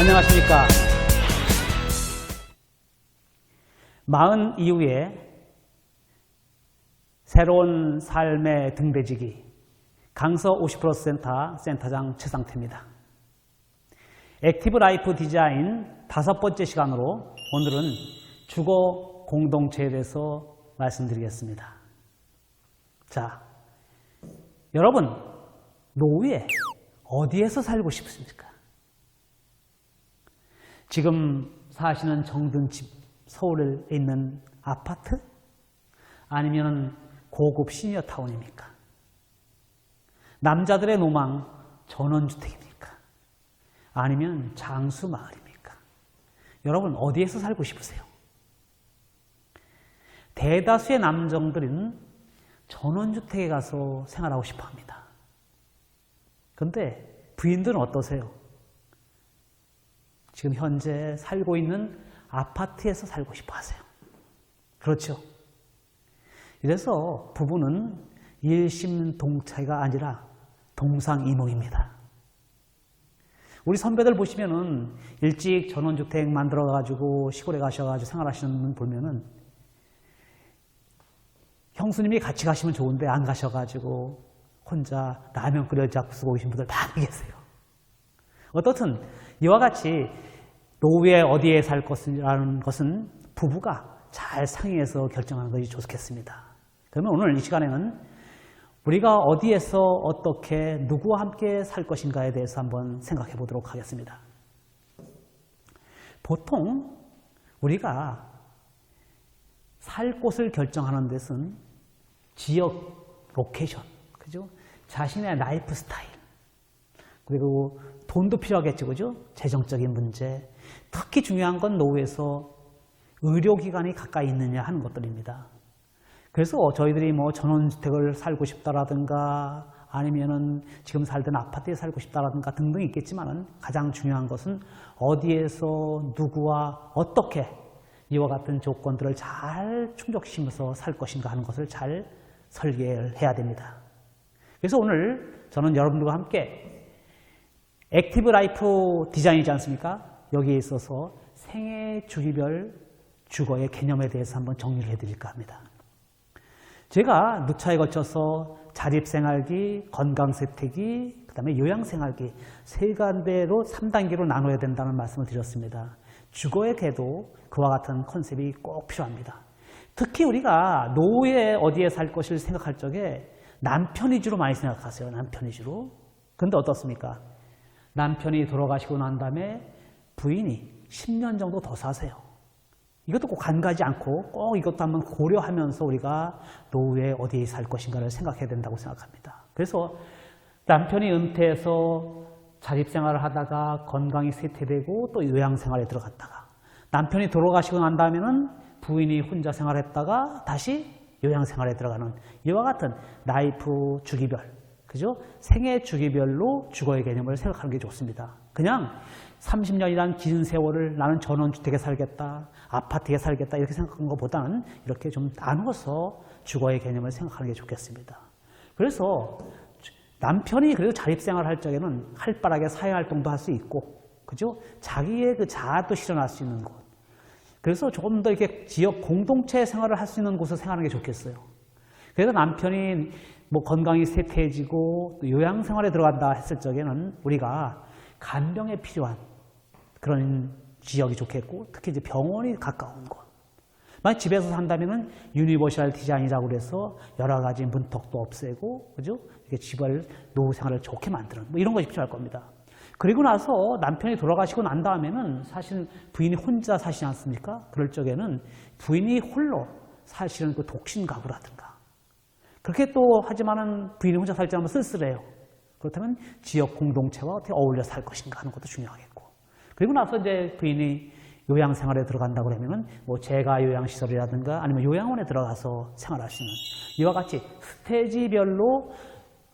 안녕하십니까. 마흔 이후에 새로운 삶의 등대지기 강서 50% 센터장 최상태입니다. 액티브 라이프 디자인 5번째 시간으로 오늘은 주거 공동체에 대해서 말씀드리겠습니다. 자, 여러분 노후에 어디에서 살고 싶으십니까? 지금 사시는 정든 집, 서울에 있는 아파트? 아니면 고급 시니어타운입니까? 남자들의 로망 전원주택입니까? 아니면 장수마을입니까? 여러분 어디에서 살고 싶으세요? 대다수의 남성들은 전원주택에 가서 생활하고 싶어 합니다. 그런데 부인들은 어떠세요? 지금 현재 살고 있는 아파트에서 살고 싶어 하세요. 그렇죠? 이래서 부부는 일심동체가 아니라 동상이몽입니다. 우리 선배들 보시면은 일찍 전원주택 만들어가지고 시골에 가셔가지고 생활하시는 분 보면은 형수님이 같이 가시면 좋은데 안 가셔가지고 혼자 라면 끓여 잡수고 오신 분들 많이 계세요. 어떻든 이와 같이 노후에 어디에 살 것이라는 것은 부부가 잘 상의해서 결정하는 것이 좋겠습니다. 그러면 오늘 이 시간에는 우리가 어디에서 어떻게 누구와 함께 살 것인가에 대해서 한번 생각해 보도록 하겠습니다. 보통 우리가 살 곳을 결정하는 데는 지역 로케이션, 그죠? 자신의 라이프 스타일, 그리고 돈도 필요하겠죠, 그죠? 재정적인 문제, 특히 중요한 건 노후에서 의료기관이 가까이 있느냐 하는 것들입니다. 그래서 저희들이 뭐 전원주택을 살고 싶다라든가 아니면은 지금 살던 아파트에 살고 싶다라든가 등등 있겠지만은 가장 중요한 것은 어디에서 누구와 어떻게 이와 같은 조건들을 잘 충족시키면서 살 것인가 하는 것을 잘 설계를 해야 됩니다. 그래서 오늘 저는 여러분들과 함께 액티브 라이프 디자인이지 않습니까? 여기에 있어서 생애 주기별 주거의 개념에 대해서 한번 정리를 해드릴까 합니다. 제가 누차에 거쳐서 자립생활기, 건강세태기, 그 다음에 요양생활기 세 가지로 3단계로 나눠야 된다는 말씀을 드렸습니다. 주거에게도 그와 같은 컨셉이 꼭 필요합니다. 특히 우리가 노후에 어디에 살 것을 생각할 적에 남편 위주로 많이 생각하세요. 남편 위주로. 그런데 어떻습니까? 남편이 돌아가시고 난 다음에 부인이 10년 정도 더 사세요. 이것도 꼭 간과하지 않고 꼭 이것도 한번 고려하면서 우리가 노후에 어디에 살 것인가를 생각해야 된다고 생각합니다. 그래서 남편이 은퇴해서 자립생활을 하다가 건강이 쇠퇴되고 또 요양생활에 들어갔다가 남편이 돌아가시고 난 다음에는 부인이 혼자 생활했다가 다시 요양생활에 들어가는 이와 같은 라이프 주기별, 그죠? 생애 주기별로 주거의 개념을 생각하는 게 좋습니다. 그냥 30년이란 긴 세월을 나는 전원주택에 살겠다, 아파트에 살겠다 이렇게 생각하는 것보다는 이렇게 좀 나누어서 주거의 개념을 생각하는 게 좋겠습니다. 그래서 남편이 그래도 자립생활 할 적에는 활발하게 사회활동도 할 수 있고, 그죠? 자기의 그 자아도 실현할 수 있는 곳. 그래서 조금 더 이렇게 지역 공동체 생활을 할 수 있는 곳을 생각하는 게 좋겠어요. 그래서 남편이 뭐 건강이 쇠퇴해지고 또 요양생활에 들어간다 했을 적에는 우리가 간병에 필요한 그런 지역이 좋겠고, 특히 이제 병원이 가까운 곳. 만약 집에서 산다면은 유니버셜 디자인이라고 그래서 여러 가지 문턱도 없애고, 그죠? 이렇게 집을 노후 생활을 좋게 만드는 뭐 이런 것이 필요할 겁니다. 그리고 나서 남편이 돌아가시고 난 다음에는 사실 부인이 혼자 사시지 않습니까? 그럴 적에는 부인이 홀로 사실은 그 독신 가구라든가 그렇게 또 하지만은 부인이 혼자 살지 않으면 쓸쓸해요. 그렇다면 지역 공동체와 어떻게 어울려 살 것인가 하는 것도 중요하겠고, 그리고 나서 이제 부인이 요양생활에 들어간다고 그러면은 뭐 재가 요양시설이라든가 아니면 요양원에 들어가서 생활할 수 있는 이와 같이 스테이지별로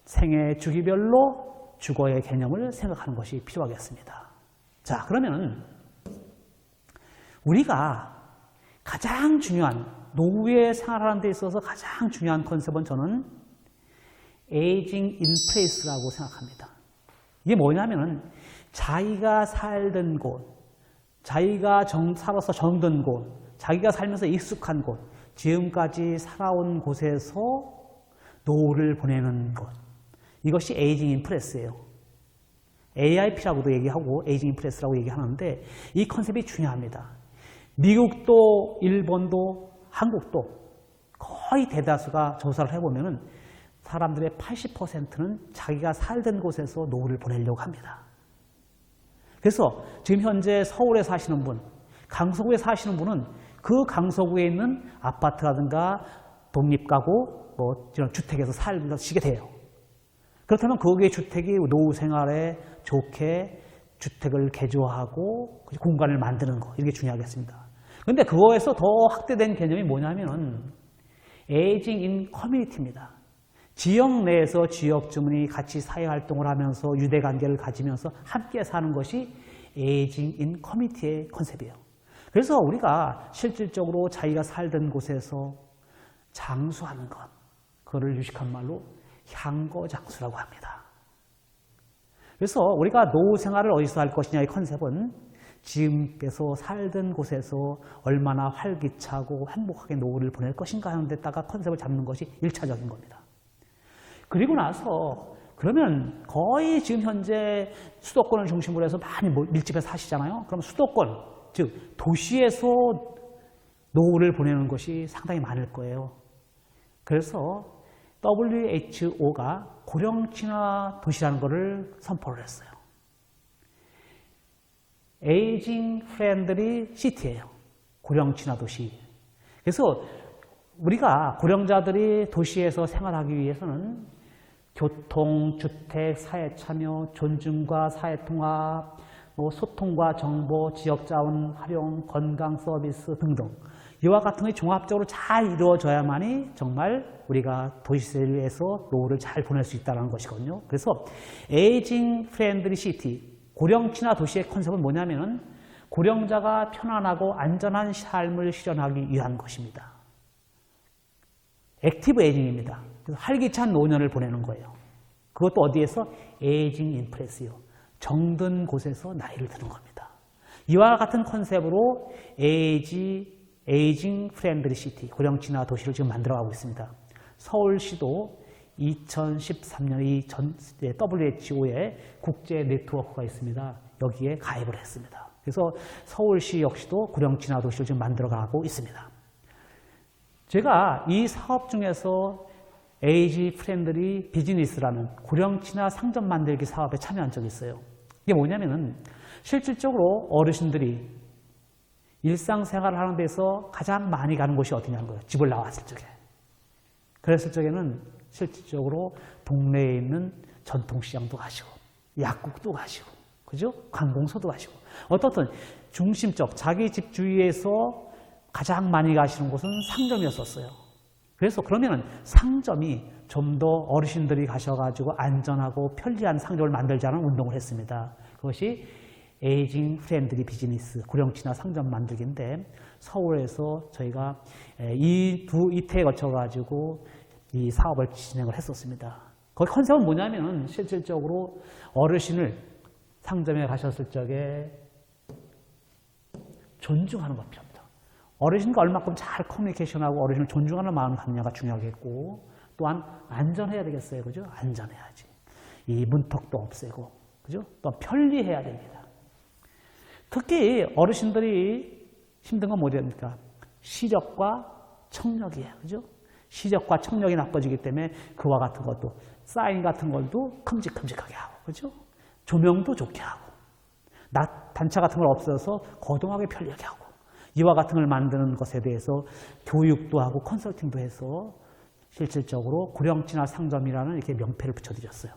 생애 주기별로 주거의 개념을 생각하는 것이 필요하겠습니다. 자, 그러면은 우리가 가장 중요한 노후에 생활하는 데 있어서 가장 중요한 컨셉은 저는 에이징 인 플레이스라고 생각합니다. 이게 뭐냐면은 자기가 살던 곳, 자기가 살아서 정든 곳, 자기가 살면서 익숙한 곳, 지금까지 살아온 곳에서 노후를 보내는 것. 이것이 에이징 인프레스예요. AIP라고도 얘기하고 에이징 인프레스라고 얘기하는데 이 컨셉이 중요합니다. 미국도 일본도 한국도 거의 대다수가 조사를 해보면 사람들의 80%는 자기가 살던 곳에서 노후를 보내려고 합니다. 그래서 지금 현재 서울에 사시는 분, 강서구에 사시는 분은 그 강서구에 있는 아파트라든가 독립가구, 이런 주택에서 살게 돼요. 그렇다면 거기에 주택이 노후 생활에 좋게 주택을 개조하고 공간을 만드는 거, 이게 중요하겠습니다. 그런데 그거에서 더 확대된 개념이 뭐냐면 에이징 인 커뮤니티입니다. 지역 내에서 지역 주민이 같이 사회활동을 하면서 유대관계를 가지면서 함께 사는 것이 에이징 인 커뮤니티의 컨셉이에요. 그래서 우리가 실질적으로 자기가 살던 곳에서 장수하는 것, 그거를 유식한 말로 향거장수라고 합니다. 그래서 우리가 노후 생활을 어디서 할 것이냐의 컨셉은 지금께서 살던 곳에서 얼마나 활기차고 행복하게 노후를 보낼 것인가 하는 데다가 컨셉을 잡는 것이 1차적인 겁니다. 그리고 나서 그러면 거의 지금 현재 수도권을 중심으로 해서 많이 밀집해서 사시잖아요. 그럼 수도권, 즉 도시에서 노후를 보내는 것이 상당히 많을 거예요. 그래서 WHO가 고령 친화 도시라는 것을 선포를 했어요. 에이징 프렌들리 시티예요. 고령 친화 도시. 그래서 우리가 고령자들이 도시에서 생활하기 위해서는 교통, 주택, 사회 참여, 존중과 사회 통합, 소통과 정보, 지역 자원 활용, 건강 서비스 등등 이와 같은 것이 종합적으로 잘 이루어져야만이 정말 우리가 도시에서 노후를 잘 보낼 수 있다는 것이거든요. 그래서 에이징 프렌들리 시티, 고령 친화 도시의 컨셉은 뭐냐면은 고령자가 편안하고 안전한 삶을 실현하기 위한 것입니다. 액티브 에이징입니다. 그래서 활기찬 노년을 보내는 거예요. 그것도 어디에서? 에이징 인프레스요. 정든 곳에서 나이를 드는 겁니다. 이와 같은 컨셉으로 에이징 프렌들리 시티, 고령 친화 도시를 지금 만들어가고 있습니다. 서울시도 2013년 이 WHO의 국제 네트워크가 있습니다. 여기에 가입을 했습니다. 그래서 서울시 역시도 고령 친화 도시를 지금 만들어가고 있습니다. 제가 이 사업 중에서 에이지 프렌들리 비즈니스라는 고령 친화 상점 만들기 사업에 참여한 적이 있어요. 이게 뭐냐면은 실질적으로 어르신들이 일상생활을 하는 데서 가장 많이 가는 곳이 어디냐는 거예요. 집을 나왔을 적에. 그랬을 적에는 실질적으로 동네에 있는 전통시장도 가시고 약국도 가시고 그죠? 관공서도 가시고 어떻든 중심적 자기 집 주위에서 가장 많이 가시는 곳은 상점이었었어요. 그래서 그러면은 상점이 좀 더 어르신들이 가셔가지고 안전하고 편리한 상점을 만들자는 운동을 했습니다. 그것이 에이징 프렌들리 비즈니스, 고령 친화 상점 만들기인데 서울에서 저희가 이태에 거쳐가지고 이 사업을 진행을 했었습니다. 거기 컨셉은 뭐냐면은 실질적으로 어르신을 상점에 가셨을 적에 존중하는 겁니다. 어르신과 얼마큼 잘 커뮤니케이션하고 어르신을 존중하는 마음 갖느냐가 중요하겠고 또한 안전해야 되겠어요. 그죠? 안전해야지. 이 문턱도 없애고 그죠? 또 편리해야 됩니다. 특히 어르신들이 힘든 건 뭐랍니까? 시력과 청력이에요. 그죠? 시력과 청력이 나빠지기 때문에 그와 같은 것도 사인 같은 것도 큼직큼직하게 하고 그죠? 조명도 좋게 하고 낮 단차 같은 걸 없애서 거동하게 편리하게 하고 이와 같은 걸 만드는 것에 대해서 교육도 하고 컨설팅도 해서 실질적으로 고령 친화 상점이라는 이렇게 명패를 붙여드렸어요.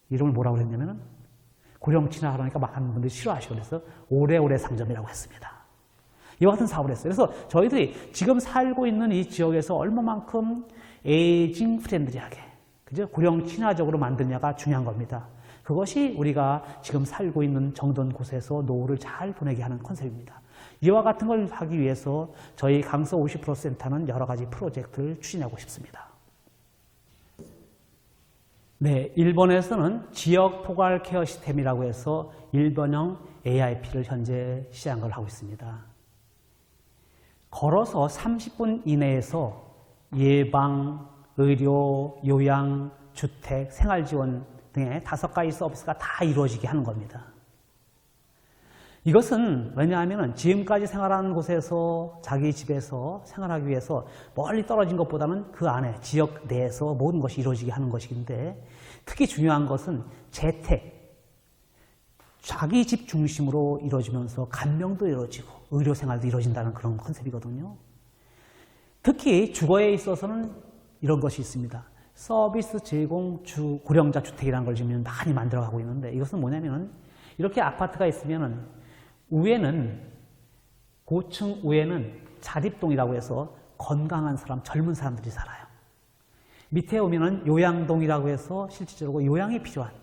이름을 뭐라고 그랬냐면은 고령 친화 하니까 많은 분들이 싫어하시고 그래서 오래오래 상점이라고 했습니다. 이와 같은 사업을 했어요. 그래서 저희들이 지금 살고 있는 이 지역에서 얼마만큼 에이징 프렌들리하게 그죠? 고령 친화적으로 만드냐가 중요한 겁니다. 그것이 우리가 지금 살고 있는 정든 곳에서 노후를 잘 보내게 하는 컨셉입니다. 이와 같은 걸 하기 위해서 저희 강서 50% 센터는 여러 가지 프로젝트를 추진하고 싶습니다. 네, 일본에서는 지역 포괄 케어 시스템이라고 해서 일본형 AIP를 현재 시행을 하고 있습니다. 걸어서 30분 이내에서 예방, 의료, 요양, 주택, 생활지원 등의 5가지 서비스가 다 이루어지게 하는 겁니다. 이것은 왜냐하면 지금까지 생활하는 곳에서 자기 집에서 생활하기 위해서 멀리 떨어진 것보다는 그 안에 지역 내에서 모든 것이 이루어지게 하는 것인데, 특히 중요한 것은 재택, 자기 집 중심으로 이루어지면서 간병도 이루어지고 의료 생활도 이루어진다는 그런 컨셉이거든요. 특히 주거에 있어서는 이런 것이 있습니다. 서비스 제공 고령자 주택이라는 걸 지금 많이 만들어가고 있는데, 이것은 뭐냐면은 이렇게 아파트가 있으면은 위에는, 고층 위에는 자립동이라고 해서 건강한 사람, 젊은 사람들이 살아요. 밑에 오면은 요양동이라고 해서 실질적으로 요양이 필요한,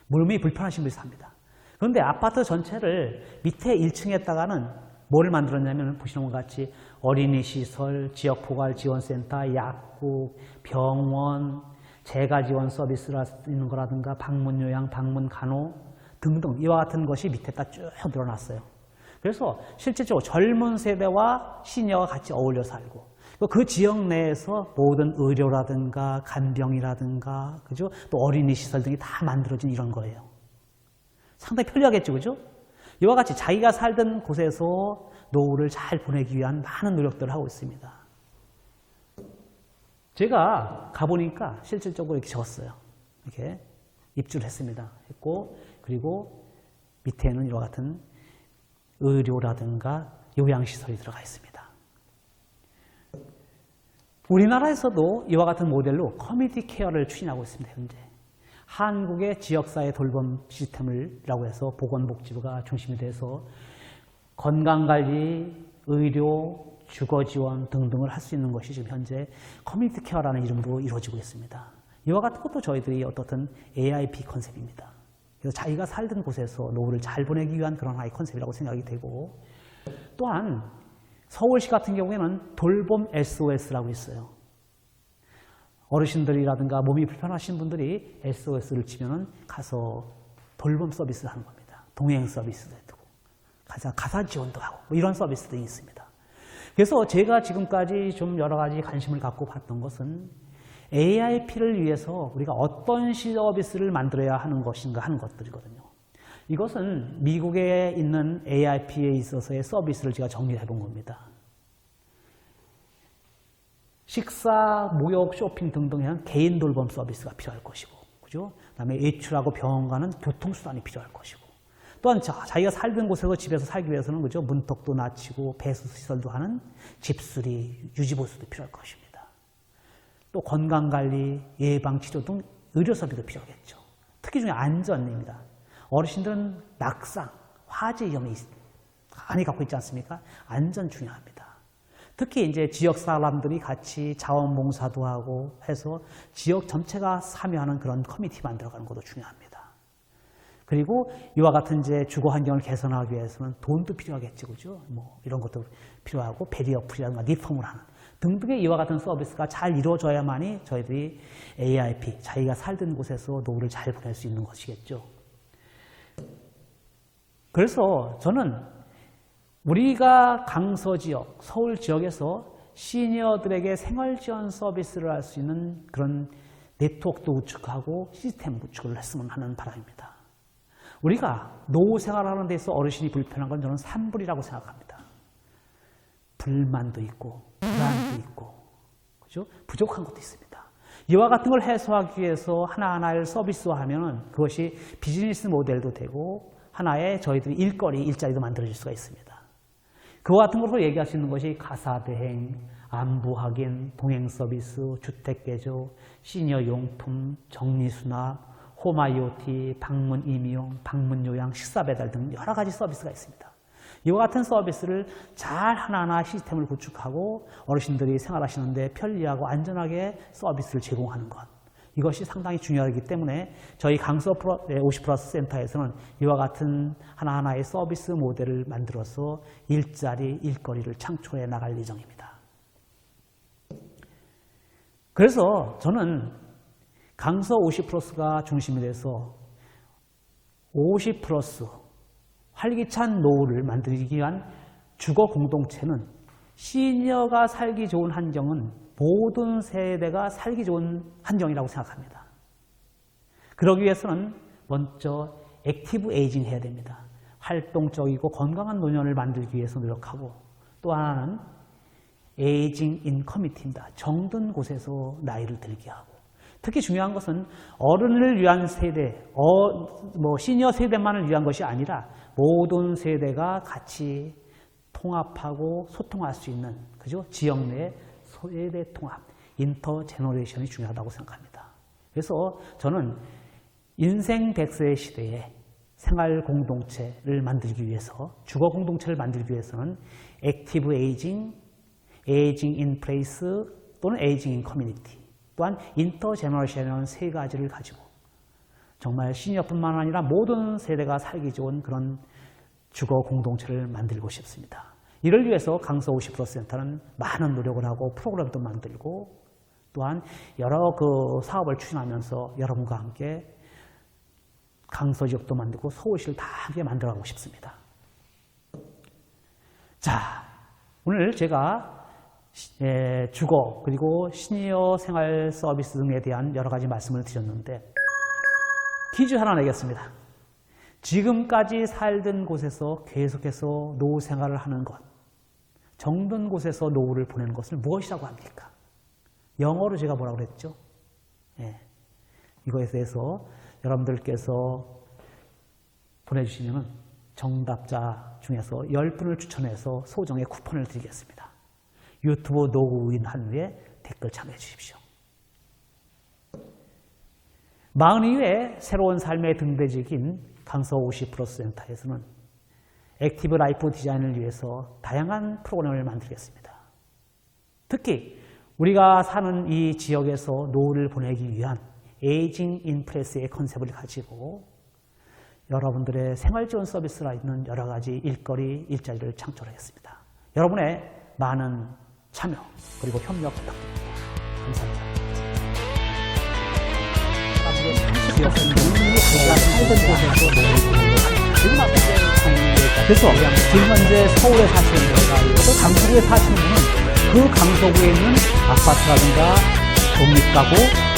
몸이 불편하신 분이 삽니다. 그런데 아파트 전체를 밑에 1층에다가는 뭐를 만들었냐면, 보시는 것 같이 어린이 시설, 지역 포괄 지원센터, 약국, 병원, 재가 지원 서비스가 있는 거라든가 방문 요양, 방문 간호 등등 이와 같은 것이 밑에다 쭉 늘어났어요. 그래서 실질적으로 젊은 세대와 시니어가 같이 어울려 살고, 그 지역 내에서 모든 의료라든가 간병이라든가, 그죠? 또 어린이 시설 등이 다 만들어진 이런 거예요. 상당히 편리하겠죠, 그죠? 이와 같이 자기가 살던 곳에서 노후를 잘 보내기 위한 많은 노력들을 하고 있습니다. 제가 가보니까 실질적으로 이렇게 적었어요. 이렇게 입주를 했습니다. 했고, 그리고 밑에는 이와 같은 의료라든가 요양시설이 들어가 있습니다. 우리나라에서도 이와 같은 모델로 커뮤니티 케어를 추진하고 있습니다. 현재 한국의 지역사회 돌봄 시스템이라고 해서 보건복지부가 중심이 돼서 건강관리, 의료, 주거지원 등등을 할 수 있는 것이 지금 현재 커뮤니티 케어라는 이름으로 이루어지고 있습니다. 이와 같은 것도 저희들이 어떻든 AIP 컨셉입니다. 그래서 자기가 살던 곳에서 노후를 잘 보내기 위한 그런 하나의 컨셉이라고 생각이 되고, 또한 서울시 같은 경우에는 돌봄 SOS라고 있어요. 어르신들이라든가 몸이 불편하신 분들이 SOS를 치면은 가서 돌봄 서비스를 하는 겁니다. 동행 서비스도 해두고, 가사 지원도 하고, 뭐 이런 서비스 등이 있습니다. 그래서 제가 지금까지 좀 여러 가지 관심을 갖고 봤던 것은 AIP를 위해서 우리가 어떤 서비스를 만들어야 하는 것인가 하는 것들이거든요. 이것은 미국에 있는 AIP에 있어서의 서비스를 제가 정리해 본 겁니다. 식사, 목욕, 쇼핑 등등의 개인 돌봄 서비스가 필요할 것이고, 그죠? 그다음에 외출하고 병원 가는 교통수단이 필요할 것이고, 또한 자기가 살던 곳에서 집에서 살기 위해서는, 그죠? 문턱도 낮추고 배수시설도 하는 집수리, 유지보수도 필요할 것입니다. 또 건강관리, 예방치료 등 의료 서비스도 필요하겠죠. 특히 중에 안전입니다. 어르신들은 낙상, 화재 위험이 많이 갖고 있지 않습니까? 안전 중요합니다. 특히 이제 지역 사람들이 같이 자원봉사도 하고 해서 지역 전체가 참여하는 그런 커뮤니티 만들어가는 것도 중요합니다. 그리고 이와 같은 이제 주거 환경을 개선하기 위해서는 돈도 필요하겠죠, 그죠? 뭐 이런 것도 필요하고 베리어 프리라든가 리폼을 하는 등등의 이와 같은 서비스가 잘 이루어져야만이 저희들이 AIP, 자기가 살던 곳에서 노후를 잘 보낼 수 있는 것이겠죠. 그래서 저는 우리가 강서 지역, 서울 지역에서 시니어들에게 생활지원 서비스를 할 수 있는 그런 네트워크도 구축하고 시스템 구축을 했으면 하는 바람입니다. 우리가 노후 생활하는 데서 어르신이 불편한 건 저는 산불이라고 생각합니다. 불만도 있고 불안도 있고, 그죠? 부족한 것도 있습니다. 이와 같은 걸 해소하기 위해서 하나하나를 서비스화하면 그것이 비즈니스 모델도 되고 하나의 저희들이 일거리, 일자리도 만들어질 수가 있습니다. 그와 같은 것으로 얘기할 수 있는 것이 가사대행, 안부 확인, 동행 서비스, 주택 개조, 시니어 용품, 정리수납, 홈 IoT, 방문 임용, 방문 요양, 식사 배달 등 여러 가지 서비스가 있습니다. 이와 같은 서비스를 잘 하나하나 시스템을 구축하고 어르신들이 생활하시는데 편리하고 안전하게 서비스를 제공하는 것, 이것이 상당히 중요하기 때문에 저희 강서 50+ 센터에서는 이와 같은 하나하나의 서비스 모델을 만들어서 일자리, 일거리를 창출해 나갈 예정입니다. 그래서 저는 강서 50+가 중심이 돼서 50+ 활기찬 노후를 만들기 위한 주거 공동체는 시니어가 살기 좋은 환경은 모든 세대가 살기 좋은 환경이라고 생각합니다. 그러기 위해서는 먼저 액티브 에이징 해야 됩니다. 활동적이고 건강한 노년을 만들기 위해서 노력하고, 또 하나는 에이징 인 커뮤니티입니다. 정든 곳에서 나이를 들게 하고, 특히 중요한 것은 어른을 위한 세대, 시니어 세대만을 위한 것이 아니라 모든 세대가 같이 통합하고 소통할 수 있는, 그죠? 지역 내 세대 통합, 인터 제너레이션이 중요하다고 생각합니다. 그래서 저는 인생 100세의 시대에 생활 공동체를 만들기 위해서, 주거 공동체를 만들기 위해서는 액티브 에이징, 에이징 인 플레이스 또는 에이징 인 커뮤니티, 또한 인터 제너레이션이라는 세 가지를 가지고 정말 시니어뿐만 아니라 모든 세대가 살기 좋은 그런 주거 공동체를 만들고 싶습니다. 이를 위해서 강서 50+ 센터는 많은 노력을 하고 프로그램도 만들고, 또한 여러 사업을 추진하면서 여러분과 함께 강서 지역도 만들고 서울시를 다 함께 만들어가고 싶습니다. 자, 오늘 제가 주거 그리고 시니어 생활 서비스 등에 대한 여러 가지 말씀을 드렸는데, 퀴즈 하나 내겠습니다. 지금까지 살던 곳에서 계속해서 노후 생활을 하는 것, 정든 곳에서 노후를 보내는 것을 무엇이라고 합니까? 영어로 제가 뭐라고 그랬죠? 이거에 대해서 여러분들께서 보내주시면 정답자 중에서 10분을 추천해서 소정의 쿠폰을 드리겠습니다. 유튜브 로그인 한 후에 댓글 참여해 주십시오. 42회 새로운 삶의 등대직인 강서 50+ 센터에서는 액티브 라이프 디자인을 위해서 다양한 프로그램을 만들겠습니다. 특히 우리가 사는 이 지역에서 노후를 보내기 위한 에이징 인 플레이스의 컨셉을 가지고 여러분들의 생활지원 서비스가 있는 여러 가지 일거리, 일자리를 창출하겠습니다. 여러분의 많은 참여 그리고 협력 부탁드립니다. 감사합니다. 그래서 지금 현재 서울에 사시는 분과 또 강서구에 사시는 분은 그 강서구에 있는 아파트라든가 독립가구